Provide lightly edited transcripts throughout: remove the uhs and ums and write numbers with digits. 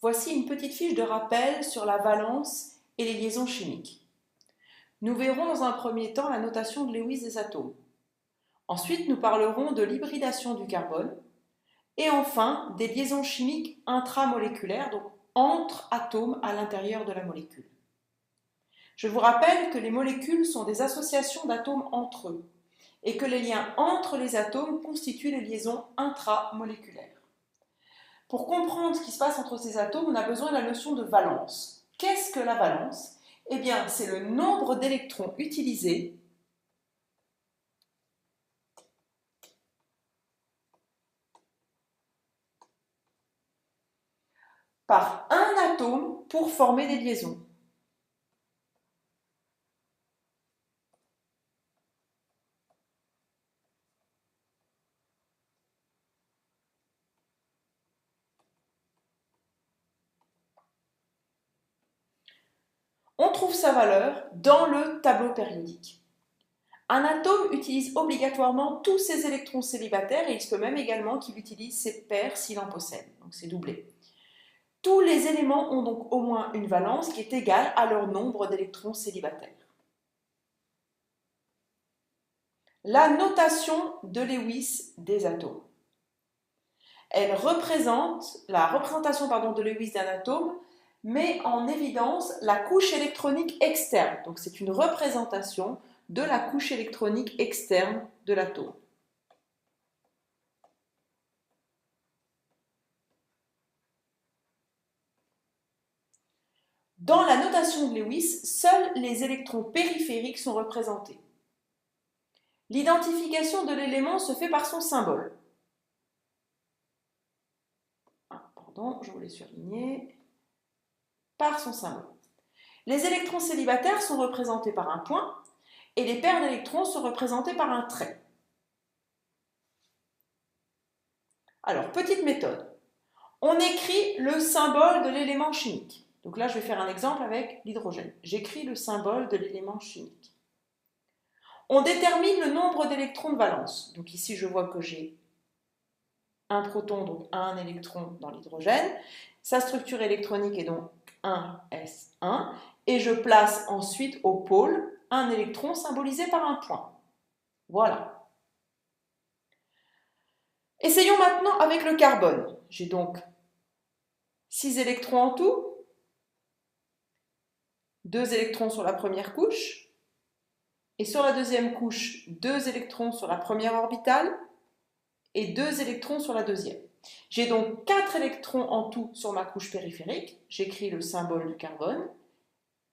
Voici une petite fiche de rappel sur la valence et les liaisons chimiques. Nous verrons dans un premier temps la notation de Lewis des atomes. Ensuite, nous parlerons de l'hybridation du carbone et enfin des liaisons chimiques intramoléculaires, donc entre atomes à l'intérieur de la molécule. Je vous rappelle que les molécules sont des associations d'atomes entre eux et que les liens entre les atomes constituent les liaisons intramoléculaires. Pour comprendre ce qui se passe entre ces atomes, on a besoin de la notion de valence. Qu'est-ce que la valence? Eh bien, c'est le nombre d'électrons utilisés par un atome pour former des liaisons. On trouve sa valeur dans le tableau périodique. Un atome utilise obligatoirement tous ses électrons célibataires et il se peut même également qu'il utilise ses paires s'il en possède, donc c'est doublé. Tous les éléments ont donc au moins une valence qui est égale à leur nombre d'électrons célibataires. La notation de Lewis des atomes. Elle représente, la représentation de Lewis d'un atome met en évidence la couche électronique externe. Donc c'est une représentation de la couche électronique externe de l'atome. Dans la notation de Lewis, seuls les électrons périphériques sont représentés. L'identification de l'élément se fait par son symbole. Je voulais surligner. Par son symbole. Les électrons célibataires sont représentés par un point et les paires d'électrons sont représentées par un trait. Alors, petite méthode. On écrit le symbole de l'élément chimique. Donc là, je vais faire un exemple avec l'hydrogène. J'écris le symbole de l'élément chimique. On détermine le nombre d'électrons de valence. Donc ici, je vois que j'ai un proton, donc un électron dans l'hydrogène. Sa structure électronique est donc 1s1. Et je place ensuite au pôle un électron symbolisé par un point. Voilà. Essayons maintenant avec le carbone. J'ai donc 6 électrons en tout. 2 électrons sur la première couche. Et sur la deuxième couche, 2 électrons sur la première orbitale et 2 électrons sur la deuxième. J'ai donc 4 électrons en tout sur ma couche périphérique. J'écris le symbole du carbone.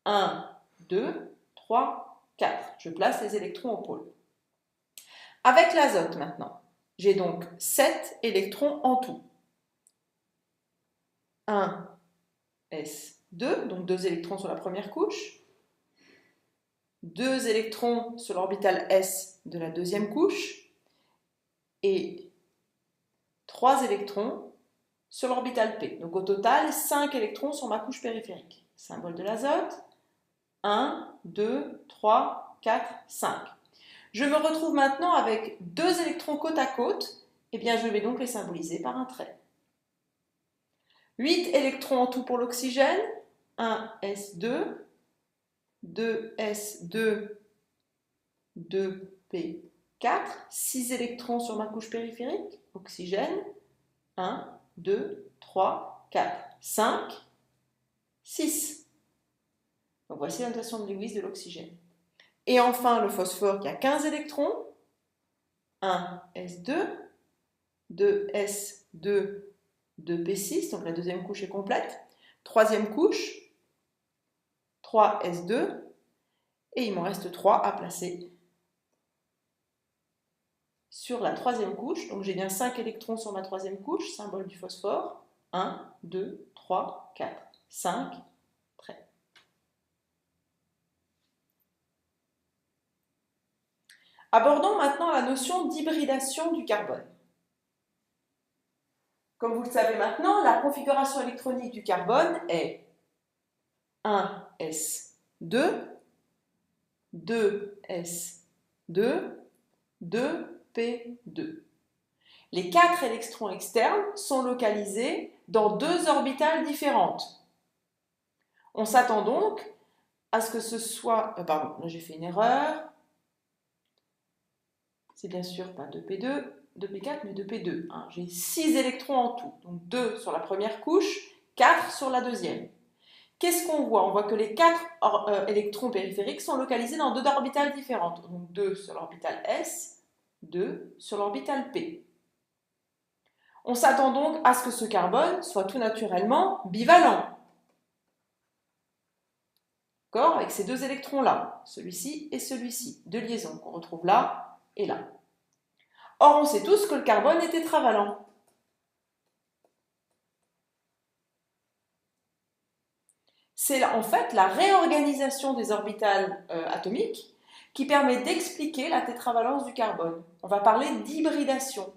1, 2, 3, 4. Je place les électrons au pôle. Avec l'azote maintenant, j'ai donc 7 électrons en tout. 1, S2, donc 2 électrons sur la première couche. 2 électrons sur l'orbitale S de la deuxième couche. Et 3 électrons sur l'orbitale P. Donc au total, 5 électrons sur ma couche périphérique. Symbole de l'azote. 1, 2, 3, 4, 5. Je me retrouve maintenant avec 2 électrons côte à côte. Eh bien, je vais donc les symboliser par un trait. 8 électrons en tout pour l'oxygène. 1s2, 2s2, 2p4. 6 électrons sur ma couche périphérique. Oxygène. 1, 2, 3, 4, 5, 6. Donc voici la notation de Lewis de l'oxygène. Et enfin, le phosphore qui a 15 électrons. 1s2, 2s2, 2p6, donc la deuxième couche est complète. Troisième couche, 3s2, et il m'en reste 3 à placer sur la troisième couche. Donc j'ai bien 5 électrons sur ma troisième couche, symbole du phosphore. 1, 2, 3, 4, 5, trait. Abordons maintenant la notion d'hybridation du carbone. Comme vous le savez maintenant, la configuration électronique du carbone est 1s2, 2s2, 2p2. Les 4 électrons externes sont localisés dans 2 orbitales différentes. On s'attend donc à ce que ce soit... pardon, là j'ai fait une erreur. C'est bien sûr pas 2p2, 2p4, mais 2p2. Hein. J'ai 6 électrons en tout, donc 2 sur la première couche, 4 sur la deuxième. Qu'est-ce qu'on voit? On voit que les 4 électrons périphériques sont localisés dans 2 orbitales différentes. Donc 2 sur l'orbitale S, 2 sur l'orbitale P. On s'attend donc à ce que ce carbone soit tout naturellement bivalent. D'accord? Avec ces 2 électrons-là, celui-ci et celui-ci. 2 liaisons qu'on retrouve là et là. Or, on sait tous que le carbone est tétravalent. C'est en fait la réorganisation des orbitales atomiques qui permet d'expliquer la tétravalence du carbone. On va parler d'hybridation.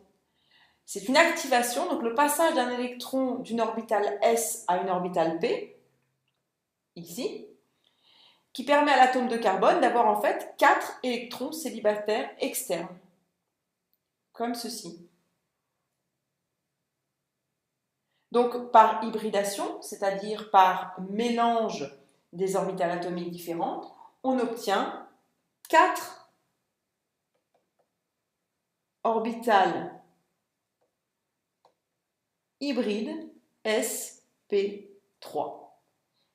C'est une activation, donc le passage d'un électron d'une orbitale S à une orbitale P, ici, qui permet à l'atome de carbone d'avoir en fait 4 électrons célibataires externes, comme ceci. Donc, par hybridation, c'est-à-dire par mélange des orbitales atomiques différentes, on obtient 4 orbitales hybrides sp3,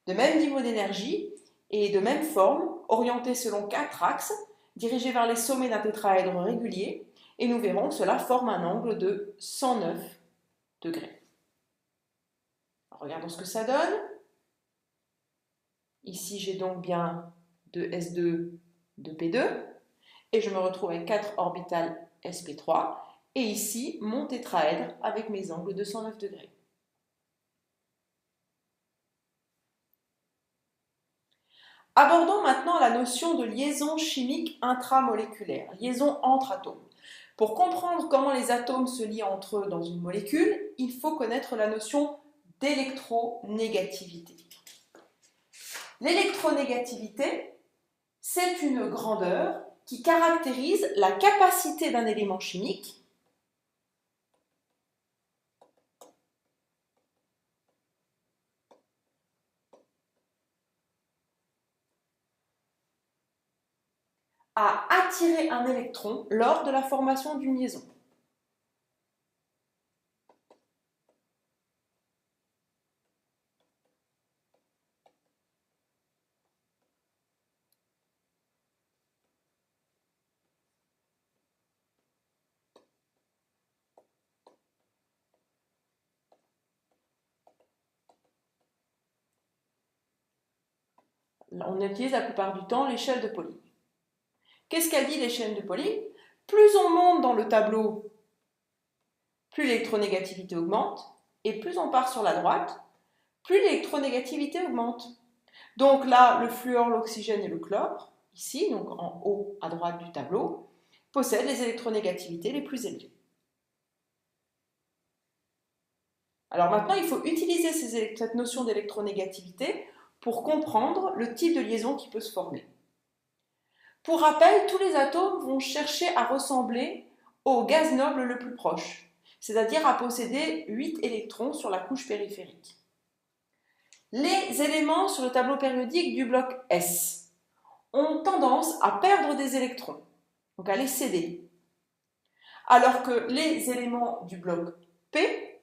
de même niveau d'énergie et de même forme, orientées selon 4 axes, dirigés vers les sommets d'un tétraèdre régulier, et nous verrons que cela forme un angle de 109 degrés. Regardons ce que ça donne. Ici, j'ai donc bien 2s2, 2p2, et je me retrouve avec 4 orbitales sp3, et ici, mon tétraèdre avec mes angles de 109 degrés. Abordons maintenant la notion de liaison chimique intramoléculaire, liaison entre atomes. Pour comprendre comment les atomes se lient entre eux dans une molécule, il faut connaître la notion d'électronégativité. L'électronégativité, c'est une grandeur qui caractérise la capacité d'un élément chimique à attirer un électron lors de la formation d'une liaison. On utilise la plupart du temps l'échelle de Pauling. Qu'est-ce qu'elle dit l'échelle de Pauling? Plus on monte dans le tableau, plus l'électronégativité augmente, et plus on part sur la droite, plus l'électronégativité augmente. Donc là, le fluor, l'oxygène et le chlore, ici, donc en haut à droite du tableau, possèdent les électronégativités les plus élevées. Alors maintenant, il faut utiliser cette notion d'électronégativité pour comprendre le type de liaison qui peut se former. Pour rappel, tous les atomes vont chercher à ressembler au gaz noble le plus proche, c'est-à-dire à posséder 8 électrons sur la couche périphérique. Les éléments sur le tableau périodique du bloc S ont tendance à perdre des électrons, donc à les céder, alors que les éléments du bloc P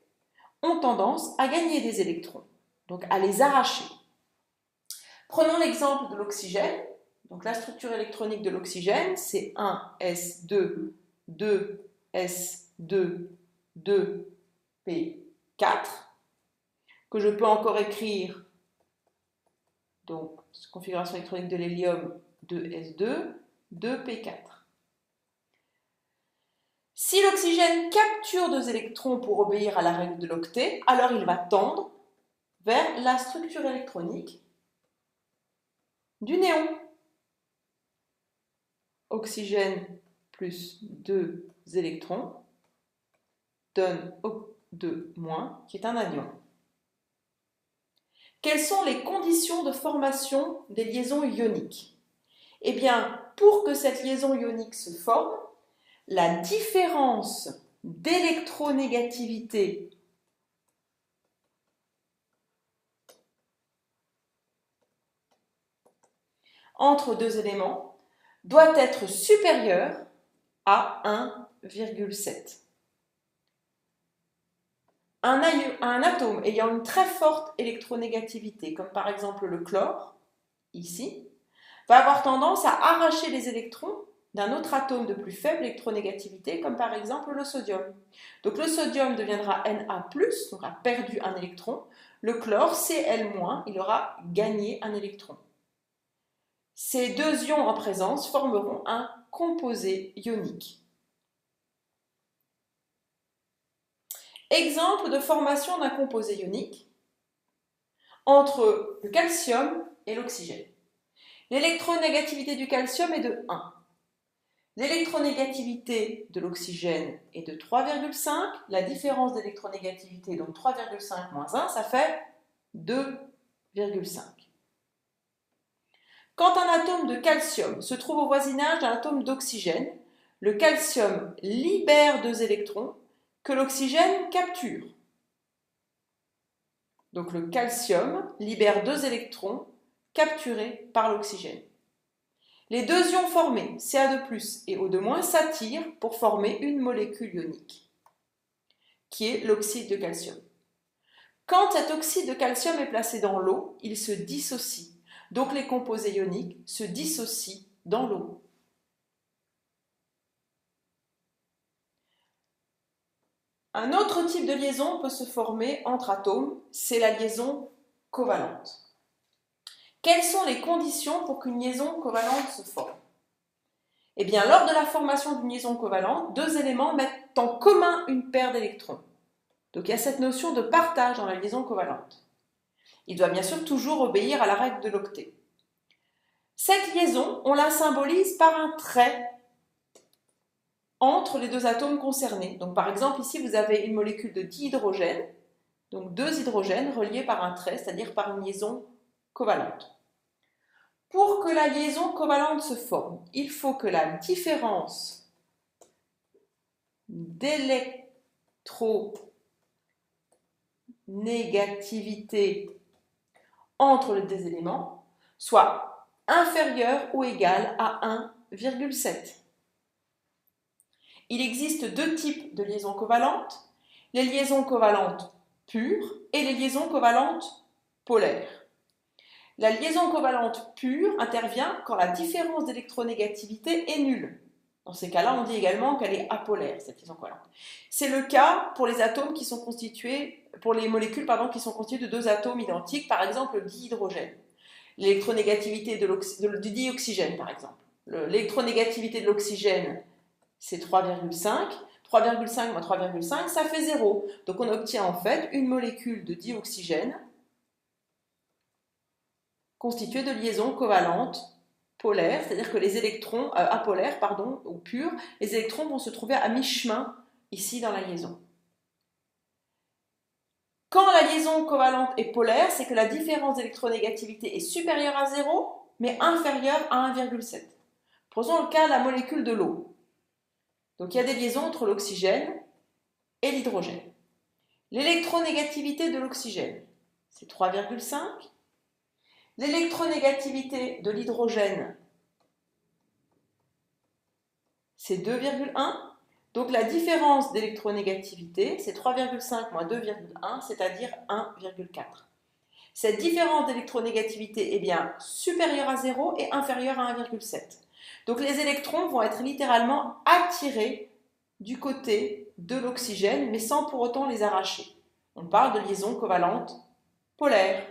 ont tendance à gagner des électrons, donc à les arracher. Prenons l'exemple de l'oxygène. Donc la structure électronique de l'oxygène, c'est 1s2, 2s2, 2p4, que je peux encore écrire, donc configuration électronique de l'hélium, 2s2, 2p4. Si l'oxygène capture 2 électrons pour obéir à la règle de l'octet, alors il va tendre vers la structure électronique du néon. Oxygène plus 2 électrons donne O2-, qui est un anion. Quelles sont les conditions de formation des liaisons ioniques? Eh bien, pour que cette liaison ionique se forme, la différence d'électronégativité entre deux éléments doit être supérieur à 1,7. Un atome ayant une très forte électronégativité, comme par exemple le chlore, ici, va avoir tendance à arracher les électrons d'un autre atome de plus faible électronégativité, comme par exemple le sodium. Donc le sodium deviendra Na+, donc a perdu un électron. Le chlore, Cl-, il aura gagné un électron. Ces deux ions en présence formeront un composé ionique. Exemple de formation d'un composé ionique entre le calcium et l'oxygène. L'électronégativité du calcium est de 1. L'électronégativité de l'oxygène est de 3,5. La différence d'électronégativité, donc 3,5 moins 1, ça fait 2,5. Quand un atome de calcium se trouve au voisinage d'un atome d'oxygène, le calcium libère deux électrons que l'oxygène capture. Donc le calcium libère deux électrons capturés par l'oxygène. Les deux ions formés, Ca2+ et O2- s'attirent pour former une molécule ionique, qui est l'oxyde de calcium. Quand cet oxyde de calcium est placé dans l'eau, il se dissocie. Donc les composés ioniques se dissocient dans l'eau. Un autre type de liaison peut se former entre atomes, c'est la liaison covalente. Quelles sont les conditions pour qu'une liaison covalente se forme? Eh bien, lors de la formation d'une liaison covalente, deux éléments mettent en commun une paire d'électrons. Donc il y a cette notion de partage dans la liaison covalente. Il doit bien sûr toujours obéir à la règle de l'octet. Cette liaison, on la symbolise par un trait entre les deux atomes concernés. Donc par exemple, ici, vous avez une molécule de dihydrogène, donc deux hydrogènes reliés par un trait, c'est-à-dire par une liaison covalente. Pour que la liaison covalente se forme, il faut que la différence d'électronégativité entre les deux éléments soit inférieure ou égale à 1,7. Il existe deux types de liaisons covalentes, les liaisons covalentes pures et les liaisons covalentes polaires. La liaison covalente pure intervient quand la différence d'électronégativité est nulle. Dans ces cas-là, on dit également qu'elle est apolaire, cette liaison covalente. C'est le cas pour les atomes qui sont constitués, pour les molécules qui sont constituées de deux atomes identiques, par exemple le dihydrogène. L'électronégativité du dioxygène, par exemple. L'électronégativité de l'oxygène, c'est 3,5. 3,5 moins 3,5, ça fait 0. Donc on obtient en fait une molécule de dioxygène constituée de liaisons covalentes polaires, c'est-à-dire que les électrons, apolaires, ou purs, les électrons vont se trouver à mi-chemin ici dans la liaison. Quand la liaison covalente est polaire, c'est que la différence d'électronégativité est supérieure à 0, mais inférieure à 1,7. Prenons le cas de la molécule de l'eau. Donc il y a des liaisons entre l'oxygène et l'hydrogène. L'électronégativité de l'oxygène, c'est 3,5. L'électronégativité de l'hydrogène, c'est 2,1. Donc la différence d'électronégativité, c'est 3,5 moins 2,1, c'est-à-dire 1,4. Cette différence d'électronégativité est bien supérieure à 0 et inférieure à 1,7. Donc les électrons vont être littéralement attirés du côté de l'oxygène, mais sans pour autant les arracher. On parle de liaison covalente polaire.